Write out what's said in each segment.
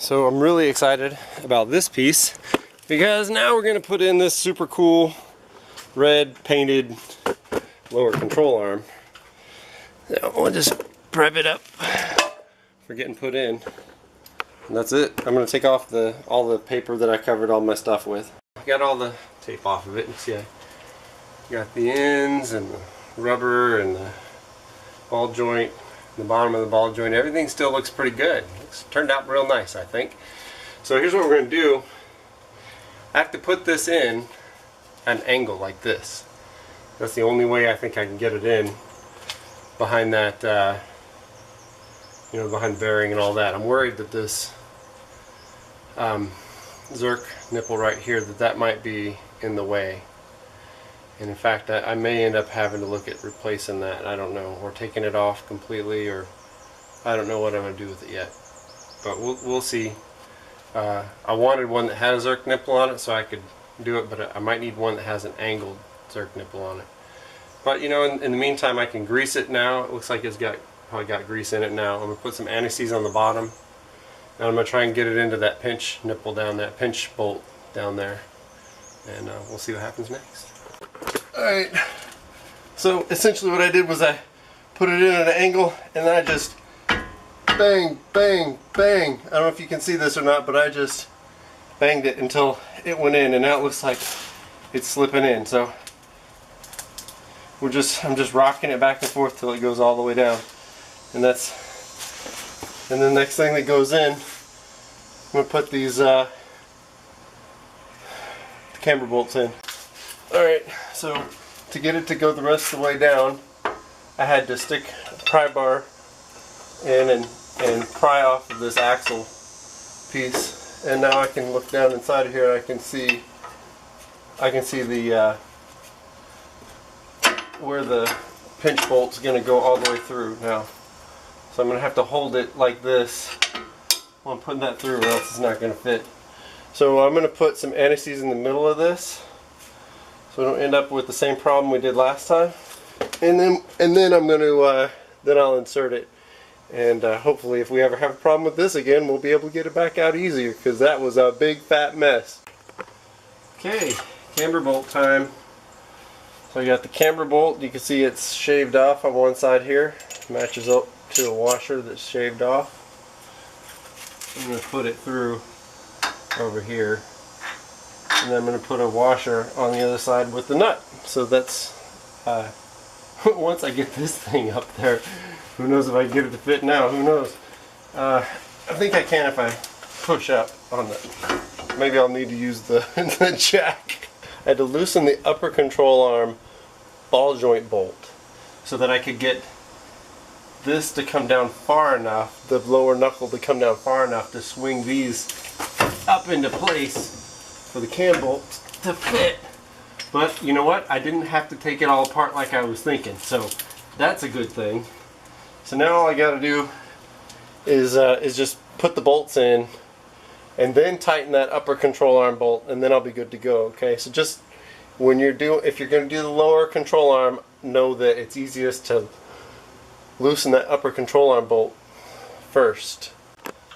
So I'm really excited about this piece because now we're going to put in this super cool red painted lower control arm. Now we'll just prep it up for getting put in. And that's it. I'm going to take off all the paper that I covered all my stuff with. I got all the tape off of it. You see I got the ends and the rubber and the ball joint, the bottom of the ball joint. Everything still looks pretty good. It's turned out real nice, I think. So here's what we're going to do. I have to put this in at an angle like this. That's the only way I think I can get it in behind that, you know, behind bearing and all that. I'm worried that this Zerk nipple right here, that might be in the way. And in fact, I may end up having to look at replacing that. I don't know, or taking it off completely, or I don't know what I'm going to do with it yet. But we'll see. I wanted one that had a Zerk nipple on it so I could do it, but I might need one that has an angled Zerk nipple on it. But you know, in the meantime, I can grease it now. It looks like it's probably got grease in it now. I'm going to put some anti-seize on the bottom. And I'm going to try and get it into that pinch nipple down, that pinch bolt down there. And we'll see what happens next. Alright, so essentially what I did was I put it in at an angle and then I just bang, bang, bang. I don't know if you can see this or not, but I just banged it until it went in, and now it looks like it's slipping in. So I'm just rocking it back and forth till it goes all the way down. And then the next thing that goes in, I'm going to put these camber bolts in. Alright, so to get it to go the rest of the way down, I had to stick a pry bar in and pry off of this axle piece. And now I can look down inside of here. I can see the where the pinch bolt's going to go all the way through now. So I'm going to have to hold it like this while I'm putting that through, or else it's not going to fit. So I'm going to put some anti-seize in the middle of this, so we don't end up with the same problem we did last time. And then I'm going to then I'll insert it, and hopefully if we ever have a problem with this again, we'll be able to get it back out easier, because that was a big fat mess. Okay, camber bolt time. So I got the camber bolt. You can see it's shaved off on one side here. Matches up to a washer that's shaved off. I'm going to put it through over here. And then I'm going to put a washer on the other side with the nut. So that's, once I get this thing up there, who knows if I can get it to fit now, who knows. I think I can if I push up on the, maybe I'll need to use the, the jack. I had to loosen the upper control arm ball joint bolt so that I could get this to come down far enough, the lower knuckle to come down far enough to swing these up into place for the cam bolt to fit. But you know what? I didn't have to take it all apart like I was thinking, so that's a good thing. So now all I got to do is just put the bolts in and then tighten that upper control arm bolt, and then I'll be good to go. Okay, so just when if you're going to do the lower control arm, know that it's easiest to loosen that upper control arm bolt first.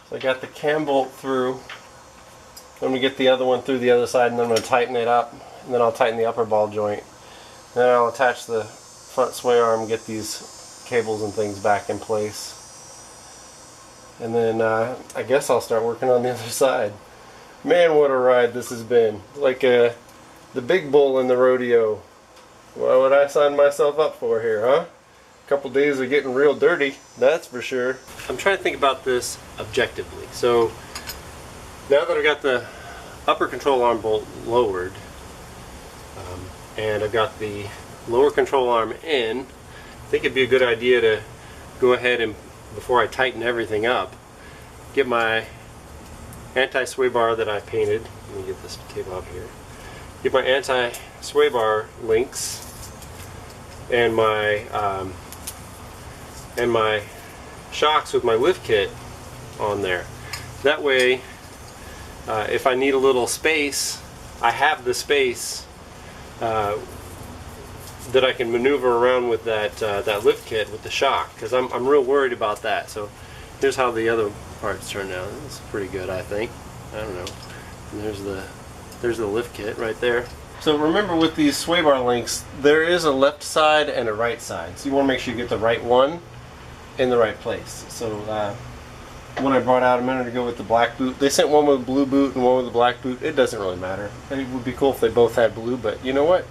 So I got the cam bolt through. I'm going to get the other one through the other side, and then I'm going to tighten it up, and then I'll tighten the upper ball joint. Then I'll attach the front sway arm, get these cables and things back in place. And then I guess I'll start working on the other side. Man, what a ride this has been. Like the big bull in the rodeo. What would I sign myself up for here, huh? A couple days of getting real dirty, that's for sure. I'm trying to think about this objectively. So now that I've got the upper control arm bolt lowered, and I've got the lower control arm in, I think it'd be a good idea to go ahead and, before I tighten everything up, get my anti-sway bar that I painted. Let me get this table out here. Get my anti-sway bar links and my shocks with my lift kit on there. That way, if I need a little space, I have the space that I can maneuver around with that lift kit with the shock, because I'm real worried about that. So here's how the other parts turned out. It's pretty good, I think. I don't know. And there's the lift kit right there. So remember, with these sway bar links, there is a left side and a right side. So you want to make sure you get the right one in the right place. So when I brought out a minute ago with the black boot, they sent one with a blue boot and one with a black boot. It doesn't really matter. It would be cool if they both had blue, but you know what?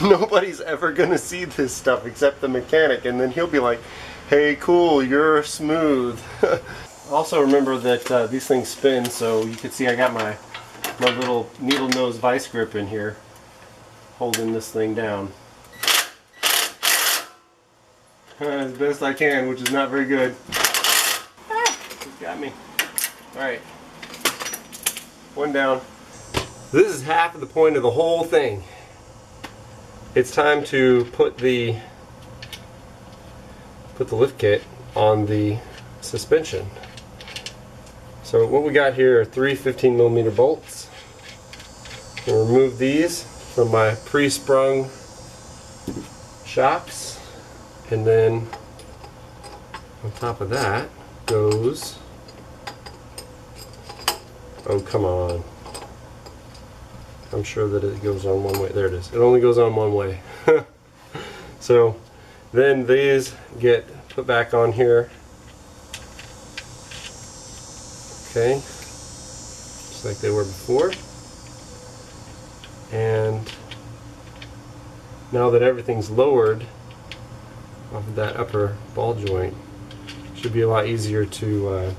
Nobody's ever going to see this stuff except the mechanic, and then he'll be like, hey, cool, you're smooth. Also remember that these things spin, so you can see I got my little needle nose vice grip in here holding this thing down as best I can, which is not very good. It's got me. Alright, one down. This is half of the point of the whole thing. It's time to put the lift kit on the suspension. So what we got here are three 15mm bolts. I'll remove these from my pre-sprung shocks, and then on top of that goes, oh come on, I'm sure that it goes on one way. There it is. It only goes on one way. So then these get put back on here. Okay, just like they were before. And now that everything's lowered off of that upper ball joint, it should be a lot easier to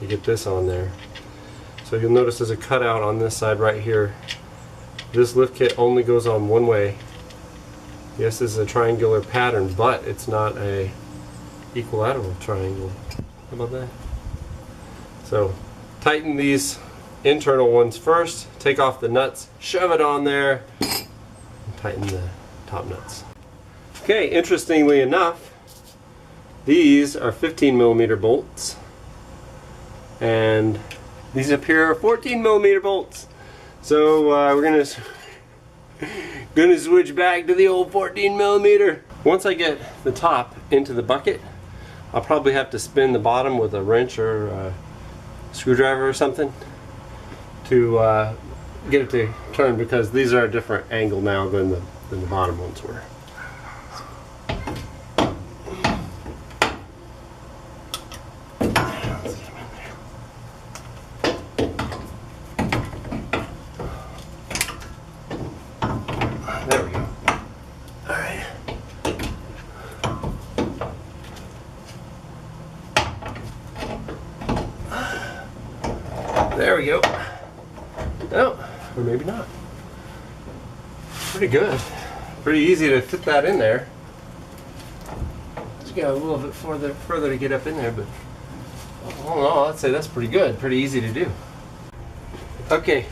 get this on there. So you'll notice there's a cutout on this side right here. This lift kit only goes on one way. Yes, this is a triangular pattern, but it's not a equilateral triangle. How about that? So tighten these internal ones first, take off the nuts, shove it on there, and tighten the top nuts. Okay, interestingly enough, these are 15mm bolts, and these up here are 14mm bolts. So we're gonna switch back to the old 14mm. Once I get the top into the bucket, I'll probably have to spin the bottom with a wrench or a screwdriver or something to get it to turn, because these are a different angle now than the bottom ones were. There we go. Alright. There we go. Oh, or maybe not. Pretty good. Pretty easy to fit that in there. Just got a little bit further to get up in there, but all in all, I'd say that's pretty good. Pretty easy to do. Okay.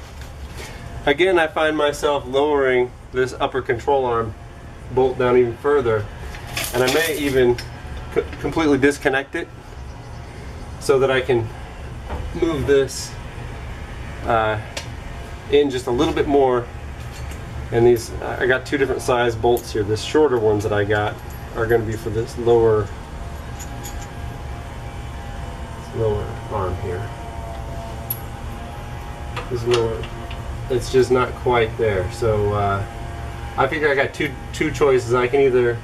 Again, I find myself lowering this upper control arm bolt down even further, and I may even completely disconnect it so that I can move this in just a little bit more. And these, I got two different size bolts here. The shorter ones that I got are going to be for this lower arm here. This lower, it's just not quite there. So I figure I got two choices. I can either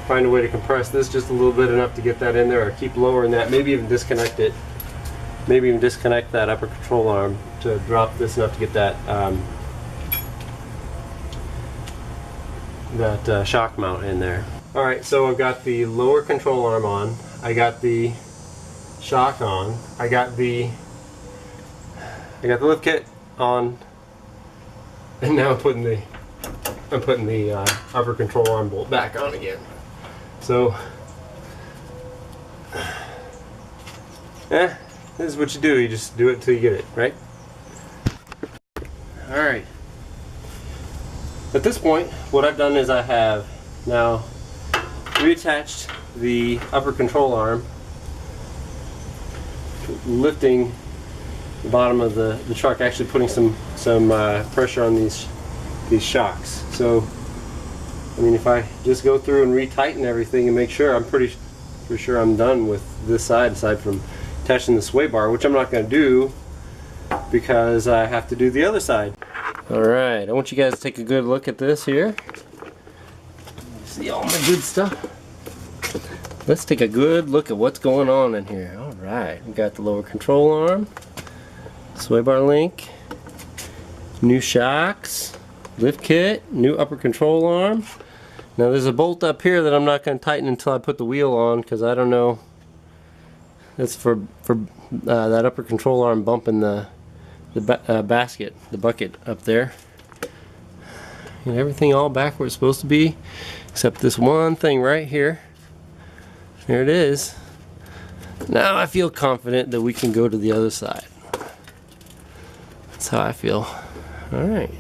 find a way to compress this just a little bit enough to get that in there, or keep lowering that, maybe even disconnect it. Maybe even disconnect that upper control arm to drop this enough to get that shock mount in there. Alright, so I've got the lower control arm on, I got the shock on, I got the lift kit on, and now I'm putting the upper control arm bolt back on again. So this is what you do. You just do it till you get it, right? Alright. At this point, what I've done is I have now reattached the upper control arm, lifting the bottom of the truck, actually putting some pressure on these shocks. So, I mean, if I just go through and retighten everything and make sure, I'm pretty for sure I'm done with this side, aside from attaching the sway bar, which I'm not going to do because I have to do the other side. Alright, I want you guys to take a good look at this here. See all my good stuff? Let's take a good look at what's going on in here. Alright, we got the lower control arm, sway bar link, new shocks, lift kit, new upper control arm. Now there's a bolt up here that I'm not going to tighten until I put the wheel on, because I don't know. That's for that upper control arm bumping the basket, the bucket up there. And everything all back where it's supposed to be, except this one thing right here. There it is. Now I feel confident that we can go to the other side. That's how I feel. Alright.